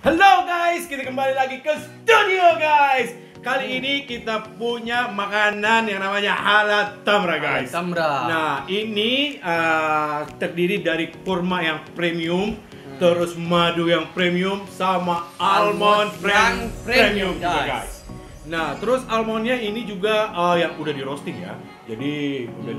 Halo guys, kita kembali lagi ke studio guys. Kali ini kita punya makanan yang namanya halal tamra guys. Tamra. Nah ini terdiri dari kurma yang premium, terus madu yang premium, sama almond yang premium juga guys. guys. Nah terus almondnya ini juga yang udah di roasting ya. Jadi udah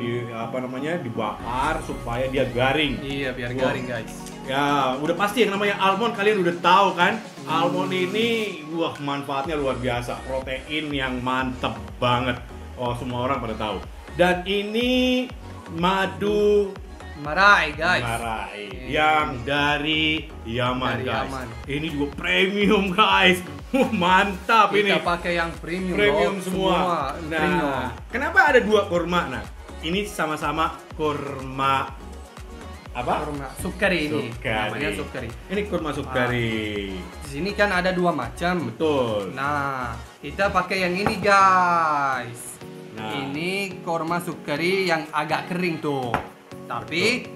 dibakar supaya dia garing. Iya, biar Wah. garing guys. Ya, udah pasti yang namanya almond kalian udah tahu kan? Almond ini wah manfaatnya luar biasa, protein yang mantep banget. Oh, semua orang pada tahu. Dan ini madu Marai guys. marai yang dari Yaman Dari guys. Yaman. Ini juga premium guys. Mantap ini. Kita pakai yang premium. Premium loh. semua. premium. Nah, kenapa ada dua kurma? Nah, ini sama-sama kurma apa? Kurma sukari ini. Sukari. Namanya sukari. Ini kurma sukari. Di sini kan ada dua macam. Betul. Nah, kita pakai yang ini guys. Nah. Ini kurma sukari yang agak kering tuh. Tapi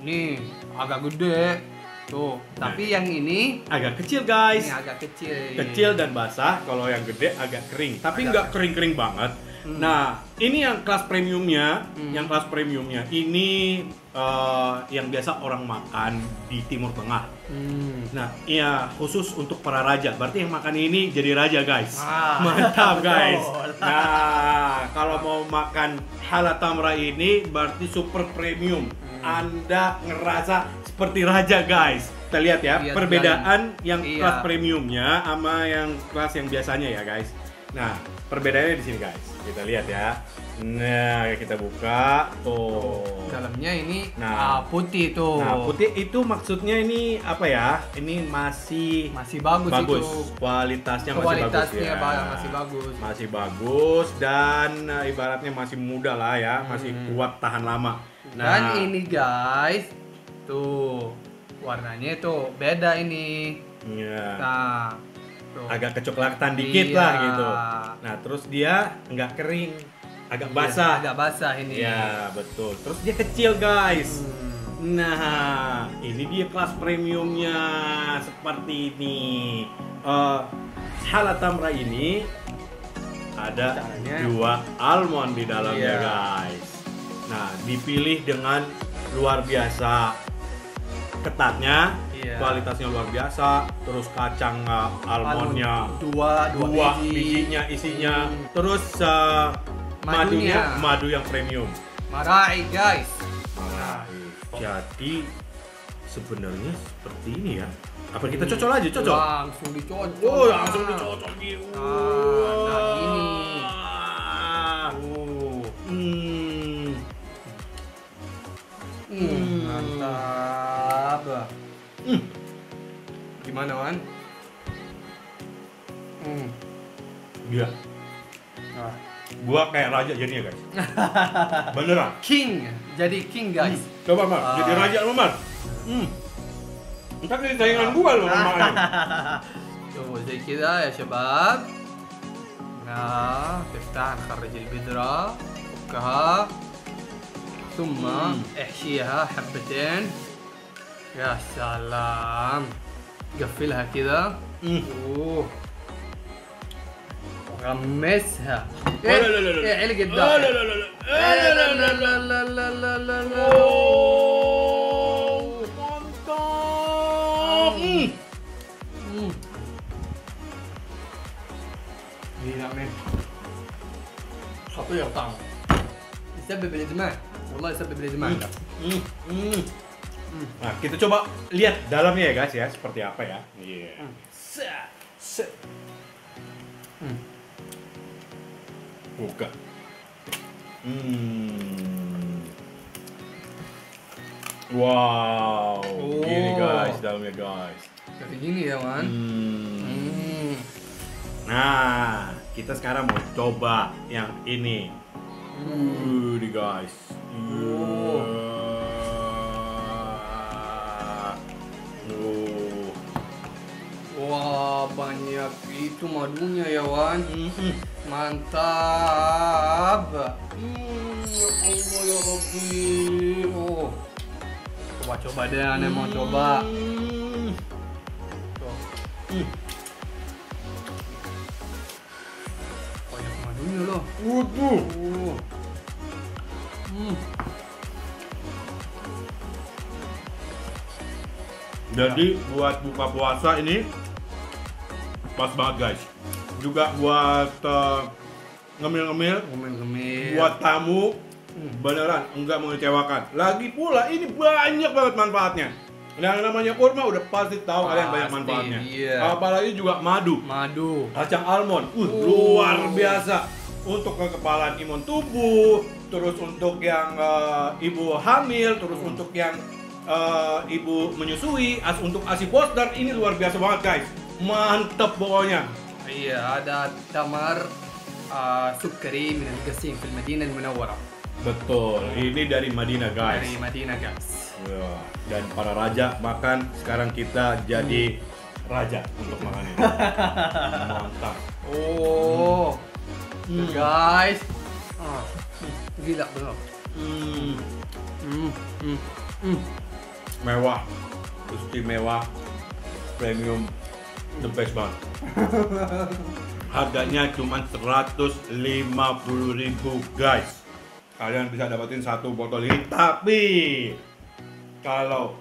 nih agak gede tuh. Tapi yang ini Agak kecil guys. agak kecil. Kecil dan basah. Kalau yang gede agak kering. Tapi Agak nggak kering-kering banget. Nah, ini yang kelas premiumnya. Hmm. Yang kelas premiumnya ini yang biasa orang makan di Timur Tengah. Nah, iya khusus untuk para raja. Berarti yang makan ini jadi raja guys. Mantap guys. betul. Nah, kalau mau makan halal tamra ini berarti super premium. Anda ngerasa seperti raja guys. Kita lihat ya Lihat perbedaan yang Iya. kelas premiumnya sama yang kelas yang biasanya ya guys. Nah, perbedaannya di sini guys. Kita lihat ya. Nah, kita buka tuh. Dalamnya ini Nah. putih tuh. Nah, putih itu maksudnya ini apa ya? Ini masih masih bagus, bagus. itu. Kualitasnya masih Kualitasnya bagus ya. masih bagus. Masih bagus dan ibaratnya masih muda lah ya, masih kuat tahan lama. Dan ini guys, tuh warnanya tuh beda ini. ya, Nah, tuh. agak kecoklatan dikit Iya. lah gitu. Nah, terus dia nggak kering, agak basah. Agak basah ini. Ya, betul. Terus dia kecil, guys. Hmm. Nah, ini dia kelas premiumnya seperti ini. Halal tamra ini ada Caranya. 2 almond di dalamnya, Iya. guys. Nah, dipilih dengan luar biasa ketatnya, Iya. kualitasnya luar biasa. Terus kacang almondnya dua dua biji. bijinya isinya, terus Madunya. madu yang premium. Marai guys. Jadi sebenarnya seperti ini ya. Apa kita cocok aja, cocok? Langsung dicocok. Oh, langsung dicocok gitu. Nah, ini. Mantap. Gimana Wan? Iya. Nah. Gua kayak raja jadinya, guys. Beneran. King, jadi king guys. Coba, Mar. Jadi raja lu, Mar. Entar jadi saingan gua lu sama. شوفوا زي كذا يا شباب. تفتح نخرج البذرة فكها ثم احشيها حبتين. يا سلام. قفلها كذا. غمسها. لا لا لا لا. علق لا الداخل. لا لا لا لا. لا لا لا لا لا لا لا. Oh, mantap. gila men. خطير طعمه. يسبب الادمان. والله يسبب الادمان. Nah, kita coba lihat dalamnya ya guys ya, seperti apa ya. Iya. Buka. Wow. Gini guys dalamnya guys. Kayak gini ya Wan. Nah, kita sekarang mau coba yang ini. Di guys. Wah, banyak itu madunya ya Wan. Mantap. Ya Allah ya Rabbi. Coba-coba deh, aneh mau coba. Tuh. Banyak madunya loh. Waduh. Jadi buat buka puasa ini pas banget guys. Juga buat ngemil-ngemil, Ngemil-ngemil. buat tamu beneran enggak mengecewakan. Lagi pula ini banyak banget manfaatnya. Yang namanya kurma udah pasti tahu kalian banyak Pasti, manfaatnya. iya. Apalagi juga madu, Madu. kacang almond, luar biasa untuk kekebalan imun tubuh, terus untuk yang ibu hamil, terus untuk yang ibu menyusui, untuk ASI poster ini luar biasa banget guys. Mantep pokoknya. Iya, ada tamar sukari min al-Qasim fil Madinah al-Munawwarah. Betul, ini dari Madinah guys. Dari Madinah, guys. Ya, dan para raja makan, sekarang kita jadi raja untuk makan ini. Mantap. Oh. Guys. Gila benar. Mewah, istimewa, premium, the best banget. Harganya cuma 150.000 guys. Kalian bisa dapetin satu botol ini, tapi kalau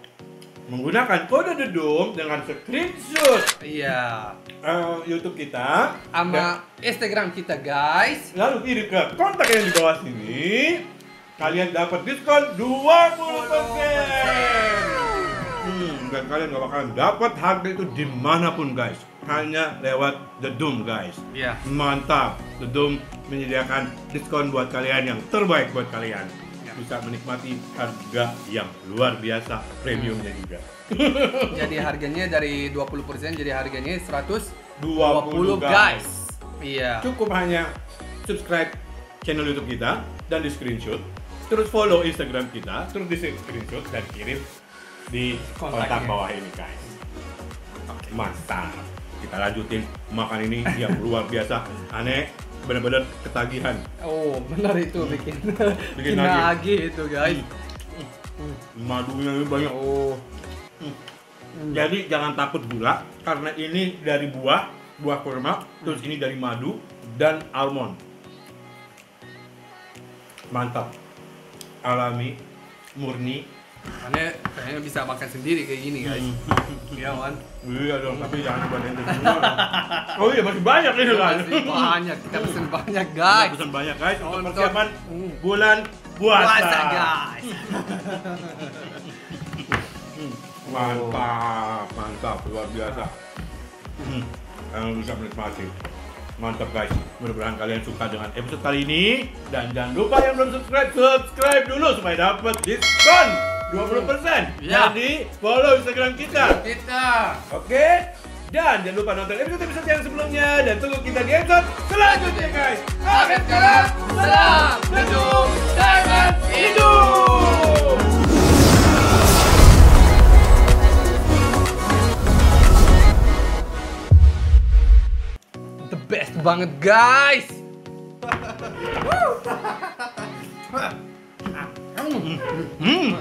menggunakan kode dedum dengan screenshot Iya. YouTube kita Sama Instagram kita, guys. lalu kirim ke kontak yang di bawah sini, kalian dapat diskon 20%. Dan kalian gak bakalan dapat harga itu dimanapun guys, hanya lewat The Doom guys. Iya. Mantap, The Doom menyediakan diskon buat kalian yang terbaik buat kalian. Ya. Bisa menikmati harga yang luar biasa, premiumnya juga. Jadi harganya dari 20% jadi harganya 20 guys. Iya. Cukup hanya subscribe channel YouTube kita dan di screenshot, terus follow Instagram kita, terus di screenshot dan kirim di kontak Kontaknya. bawah ini guys. Mantap. Kita lanjutin makan ini yang luar biasa. Aneh, benar-benar ketagihan. Oh, benar itu bikin Bikin nagih itu, guys. Madunya ini banyak. Oh. Jadi jangan takut gula karena ini dari buah kurma, terus ini dari madu dan almond. Mantap. Alami, murni. Kayaknya bisa makan sendiri kayak gini, guys. Iya, man. Iya dong, tapi jangan buat ente semua. Oh iya, masih banyak ini kan. Masih banyak, kita pesen banyak, Kita guys. pesan banyak guys untuk Nonton. persiapan bulan puasa. Puasa, guys. Mantap, luar biasa. Kalian bisa menikmati. Mantap guys, mudah-mudahan kalian suka dengan episode kali ini. Dan jangan lupa yang belum subscribe dulu supaya dapat diskon 20%. Ya. Jadi follow Instagram kita. Kita. Oke? Dan jangan lupa nonton episode yang sebelumnya dan tunggu kita di episode selanjutnya guys. Akhir kata, salam, gedung, jangan hidup. The best banget, guys. Hmm.